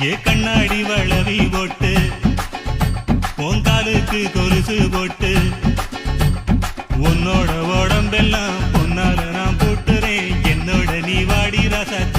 ஏ கண்ணாடி வளவி போட்டு பொங்காலுக்கு கொலுசு போட்டு உன்னோட உடம்பெல்லாம் பொன்னால நான் போட்டுறேன் என்னோட நீ வாடி ராசாத்தி